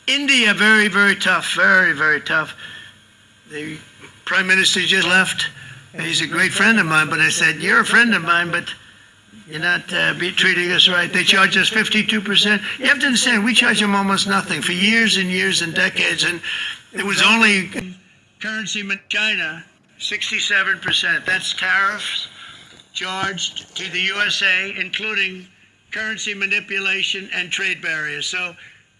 India, very, very tough, very, very tough. The Prime Minister just left, and he's a great friend of mine, but I said, you're a friend of mine, but you're not treating us right. They charge us 52%. You have to understand, we charge them almost nothing for years and years and decades, and it was only currency China, 67%. That's tariffs charged to the USA, including currency manipulation and trade barriers. So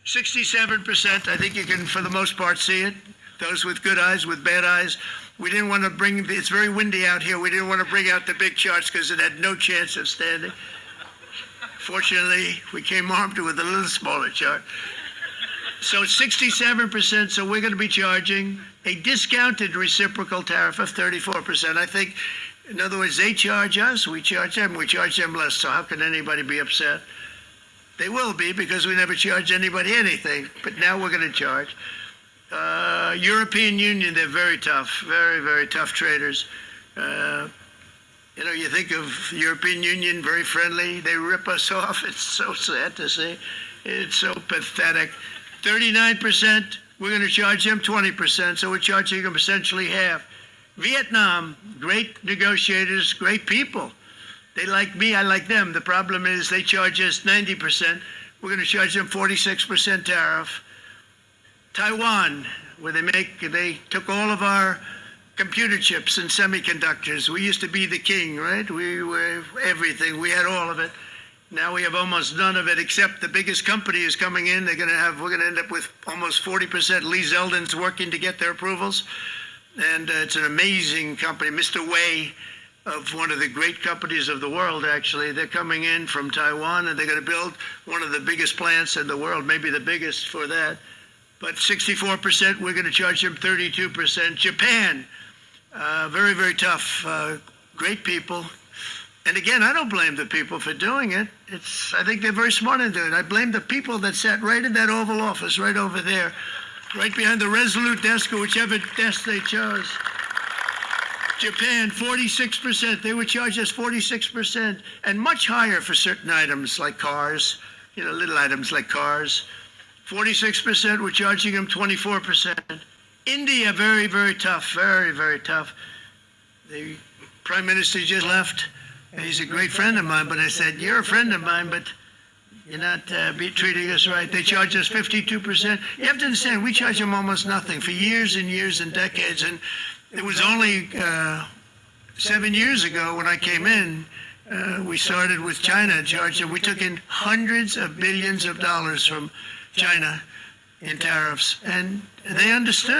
67%, I think you can, for the most part, see it. Those with good eyes, with bad eyes. We didn't want to bring, it's very windy out here. We didn't want to bring out the big charts because it had no chance of standing. Fortunately, we came armed with a little smaller chart. So 67%, so we're going to be charging a discounted reciprocal tariff of 34%. I think, in other words, they charge us, we charge them less. So how can anybody be upset? They will be, because we never charge anybody anything, but now we're going to charge. European Union, they're very tough, very, very tough traders. You think of the European Union, very friendly. They rip us off. It's so sad to see. It's so pathetic. 39%, we're going to charge them 20%, so we're charging them essentially half. Vietnam, great negotiators, great people. They like me, I like them. The problem is they charge us 90%. We're going to charge them 46% tariff. Taiwan, where they took all of our computer chips and semiconductors. We used to be the king, right? We were everything. We had all of it. Now we have almost none of it, except the biggest company is coming in. We're going to end up with almost 40%. Lee Zeldin's working to get their approvals. And it's an amazing company. Mr. Wei, of one of the great companies of the world, actually. They're coming in from Taiwan, and they're going to build one of the biggest plants in the world, maybe the biggest for that. But 64%, we're going to charge them 32%. Japan, very, very tough, great people. And again, I don't blame the people for doing it. I think they're very smart in doing it. I blame the people that sat right in that Oval Office, right over there, right behind the Resolute desk or whichever desk they chose. Japan, 46%. They would charge us 46%, and much higher for certain items like cars, little items like cars. 46%, we're charging them 24%. India, very, very tough, very, very tough. The Prime Minister just left, and he's a great friend of mine, but I said, you're a friend of mine, but you're not treating us right. They charge us 52%. You have to understand, we charge them almost nothing for years and years and decades, and it was only 7 years ago when I came in, we started with China charging. We took in hundreds of billions of dollars from China in tariffs, and they understood.